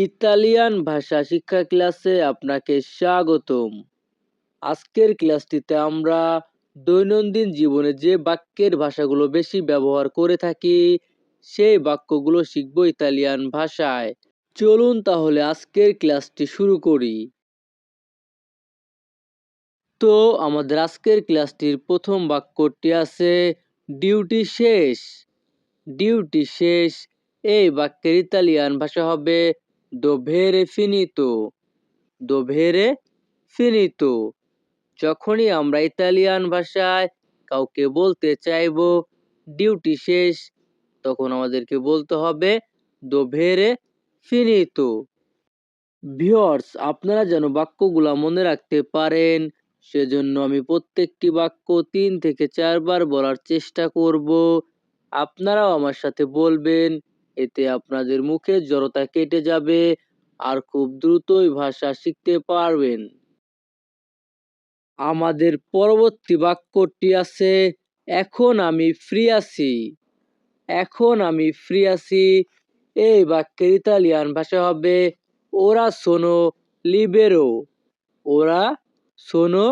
Italian ভাষা শিক্ষা ক্লাসে আপনাকে স্বাগতম। আজকের ক্লাসটিতে আমরা দৈনন্দিন জীবনে যে বাক্যের ভাষাগুলো বেশি ব্যবহার করে থাকি সেই বাক্যগুলো শিখব ইতালিয়ান ভাষায়। চলুন তাহলে আজকের ক্লাসটি শুরু করি। তো আমাদের আজকের ক্লাসটির প্রথম বাক্যটি আছে ডিউটি শেষ। ডিউটি শেষ এই বাক্যের ইতালিয়ান ভাষা হবে dovere finito। dovere finito। যখনই আমরা ইতালিয়ান ভাষায় কাউকে বলতে চাইবো ডিউটি শেষ, তখন আমাদেরকে বলতে হবে dovere finito। ভিউয়ার্স, আপনারা যেন বাক্যগুলা মনে রাখতে পারেন সেজন্য আমি প্রত্যেকটি বাক্য ৩ থেকে ৪ বার বলার চেষ্টা করব। আপনারাও আমার সাথে বলবেন, এতে আপনাদের মুখের জড়তা কেটে যাবে আর খুব দ্রুতই ভাষা শিখতে পারবেন। আমাদের পরবর্তী বাক্যটি আছে এখন আমি ফ্রি আছি। এখন আমি ফ্রি আছি এই বাক্যের ইতালিয়ান ভাষা হবে ওরা সোনো লিবেরো। ওরা সোনো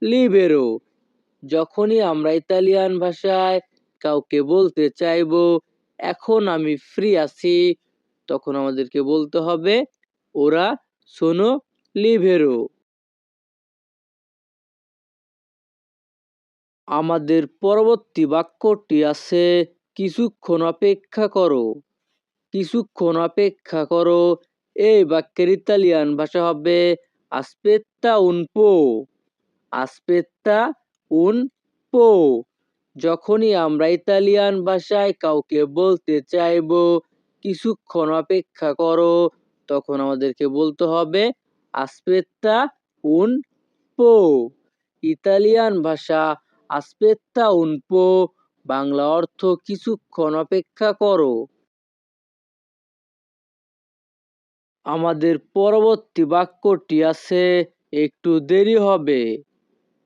লিবেরো। যখনই আমরা ইতালিয়ান ভাষায় কাউকে বলতে চাইবো এখন আমি ফ্রি আছি, তখন আমাদেরকে বলতে হবে ওরা সোনো লিবেরো। আমাদের পরবর্তী বাক্যটি আছে কিছুক্ষণ অপেক্ষা করো। কিছুক্ষণ অপেক্ষা করো এই বাক্যের ইতালিয়ান ভাষা হবে aspetta un po'। aspetta un po'। যখনই আমরা ইতালিয়ান ভাষায় কাউকে বলতে চাইবো কিছুক্ষণ অপেক্ষা করো, তখন আমাদেরকে বলতে হবে aspetta un po'। ইতালিয়ান ভাষা aspetta un po', বাংলা অর্থ কিছুক্ষণ অপেক্ষা করো। আমাদের পরবর্তী বাক্যটি আছে একটু দেরি হবে।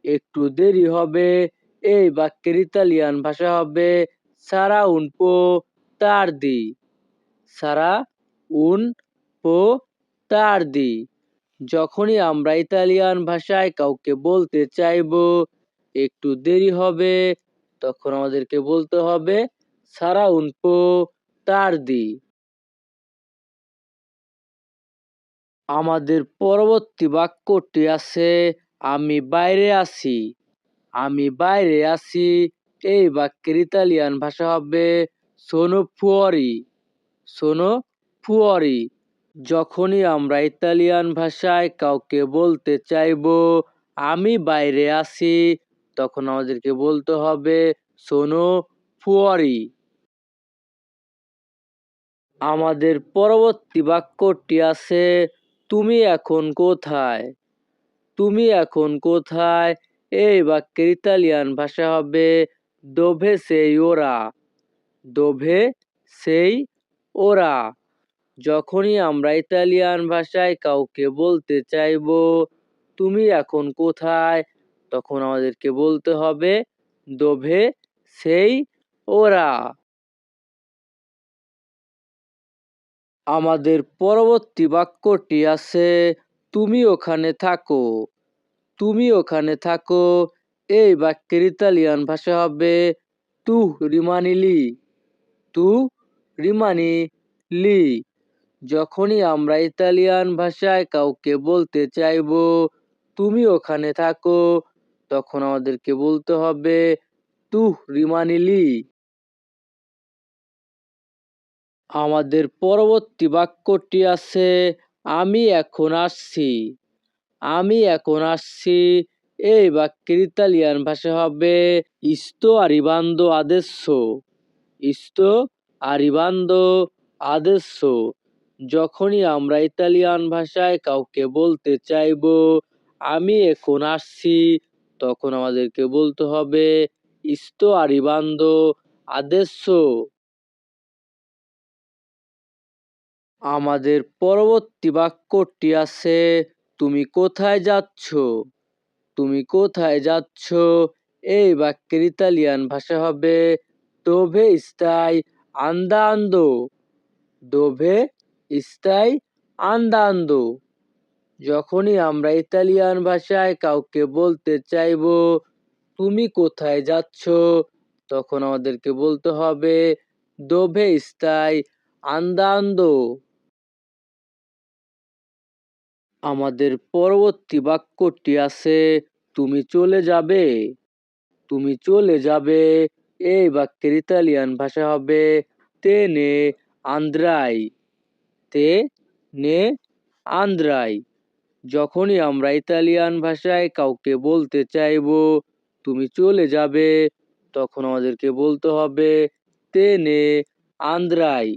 একটু দেরি হবে এই বাক্যের ইতালিয়ান ভাষা হবে sarà un po' tardi। sarà un po' tardi। যখনই আমরা ইতালিয়ান ভাষায় কাউকে বলতে চাইবো একটু দেরি হবে, তখন আমাদেরকে বলতে হবে sarà un po' tardi। আমাদের পরবর্তী বাক্যটি আছে আমি বাইরে আছি। আমি বাইরে আছি এই বাক্যের ইতালিয়ান ভাষা হবে sono fuori। sono fuori। যখনই আমরা ইতালিয়ান ভাষায় কাউকে বলতে চাইবো আমি বাইরে আছি, তখন আমাদেরকে বলতে হবে sono fuori। আমাদের পরবর্তী বাক্যটি আছে তুমি এখন কোথায়। তুমি এখন কোথায় এই বাক্যের ইতালিয়ান ভাষা হবে dove sei ora। dove sei ora। যখনই আমরা ইতালিয়ান ভাষায় কাউকে বলতে চাইবো তুমি এখন কোথায়, তখন আমাদেরকে বলতে হবে dove sei ora। আমাদের পরবর্তী বাক্যটি আছে তুমি ওখানে থাকো। তুমি ওখানে থাকো এই বাক্যের ইতালিয়ান ভাষা হবে তু rimani lì। তু rimani lì। যখনই আমরা ইতালিয়ান ভাষায় কাউকে বলতে চাইবো তুমি ওখানে থাকো, তখন আমাদেরকে বলতে হবে তু rimani lì। আমাদের পরবর্তী বাক্যটি আছে আমি এখন আসছি। আমি এখন আসছি এই বাক্যের ইতালিয়ান ভাষা হবে sto arrivando adesso। sto arrivando adesso। যখনই আমরা ইতালিয়ান ভাষায় কাউকে বলতে চাইবো আমি এখন আসছি, তখন আমাদেরকে বলতে হবে sto arrivando adesso। আমাদের পরবর্তী বাক্যটি আছে তুমি কোথায় যাচ্ছ। তুমি কোথায় যাচ্ছ এই বাক্যের ইতালিয়ান ভাষা হবে dove stai andando। dove stai andando। যখনই আমরা ইতালিয়ান ভাষায় কাউকে বলতে চাইবো তুমি কোথায় যাচ্ছ, তখন আমাদেরকে বলতে হবে dove stai andando। আমাদের পরবর্তী বাক্যটি আছে তুমি চলে যাবে। তুমি চলে যাবে এই বাক্যের ইতালিয়ান ভাষা হবে te ne andrai। te ne andrai। যখনই আমরা ইতালিয়ান ভাষায় কাউকে বলতে চাইবো তুমি চলে যাবে, তখন আমাদেরকে বলতে হবে te ne andrai।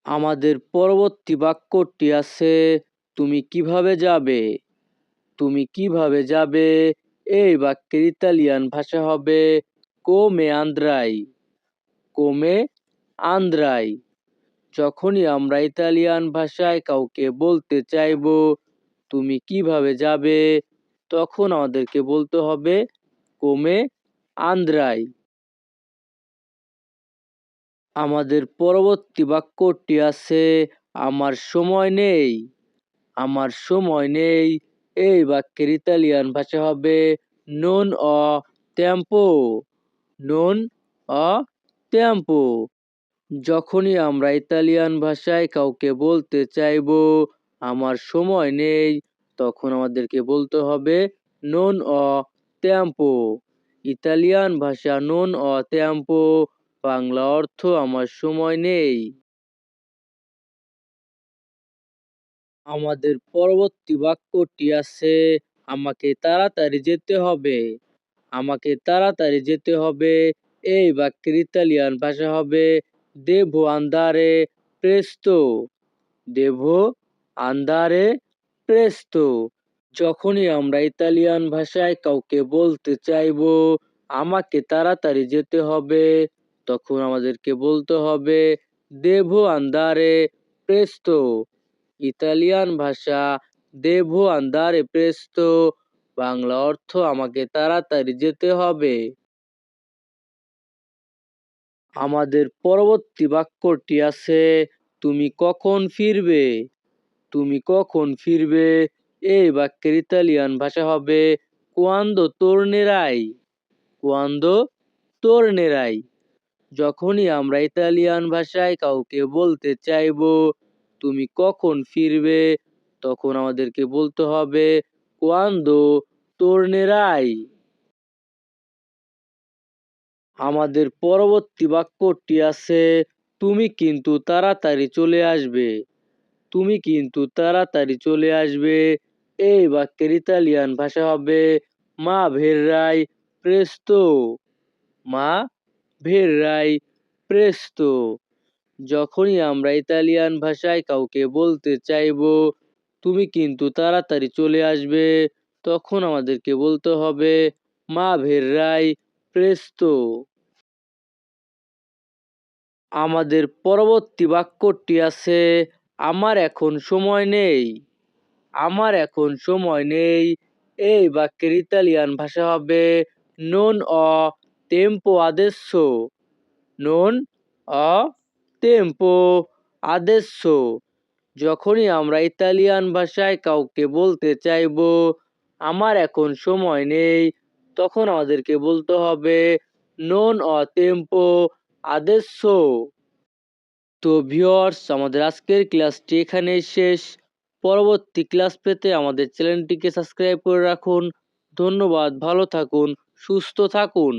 আমাদের পরবর্তী বাক্যটি আছে তুমি কিভাবে যাবে। তুমি কিভাবে যাবে এই বাক্যের ইতালিয়ান ভাষা হবে come andrai। come andrai। যখনই আমরা ইতালিয়ান ভাষায় কাউকে বলতে চাইবো তুমি কিভাবে যাবে, তখন আমাদেরকে বলতে হবে come andrai। আমাদের পরবর্তী বাক্যটি আছে আমার সময় নেই। আমার সময় নেই এই বাক্যের ইতালিয়ান ভাষা হবে non ho tempo। non ho tempo। যখনই আমরা ইতালিয়ান ভাষায় কাউকে বলতে চাইবো আমার সময় নেই, তখন আমাদেরকে বলতে হবে non ho tempo। ইতালিয়ান ভাষা non ho tempo, বাংলা অর্থ আমার সময় নেই। আমাদের পরবর্তী বাক্যটি আছে আমাকে তাড়াতাড়ি যেতে হবে। আমাকে তাড়াতাড়ি যেতে হবে এই বাক্যের ইতালিয়ান ভাষা হবে devo andare presto। devo andare presto। যখনই আমরা ইতালিয়ান ভাষায় কাউকে বলতে চাইবো আমাকে তাড়াতাড়ি যেতে হবে, তখন আমাদেরকে বলতে হবে devo andare presto। ইতালিয়ান ভাষা devo andare presto, বাংলা অর্থ আমাকে তাড়াতাড়ি যেতে হবে। আমাদের পরবর্তী বাক্যটি আছে তুমি কখন ফিরবে। তুমি কখন ফিরবে এই বাক্যের ইতালিয়ান ভাষা হবে quando tornerai। quando tornerai। যখনই আমরা ইতালিয়ান ভাষায় কাউকে বলতে চাইবো তুমি কখন ফিরবে, তখন আমাদেরকে বলতে হবে quando tornerai। আমাদের পরবর্তী বাক্যটি আছে তুমি কিন্তু তাড়াতাড়ি চলে আসবে। তুমি কিন্তু তাড়াতাড়ি চলে আসবে এই বাক্যের ইতালিয়ান ভাষা হবে মা verrai presto। মা verrai presto। যখনই আমরা ইতালিয়ান ভাষায় কাউকে বলতে চাইবো তুমি কিন্তু তাড়াতাড়ি চলে আসবে, তখন আমাদেরকে বলতে হবে মা verrai presto। আমাদের পরবর্তী বাক্যটি আছে আমার এখন সময় নেই। আমার এখন সময় নেই এই বাক্যের ইতালিয়ান ভাষা হবে non ho tempo adesso। non ho tempo adesso। যখনই আমরা ইতালিয়ান ভাষায় কাউকে বলতে চাইবো আমার এখন সময় নেই, তখন আমাদেরকে বলতে হবে non ho tempo adesso। তো ভিউয়ার্স আমাদের আজকের ক্লাসটি এখানেই শেষ। পরবর্তী ক্লাস পেতে আমাদের চ্যানেলটিকে সাবস্ক্রাইব করে রাখুন। ধন্যবাদ, ভালো থাকুন, সুস্থ থাকুন।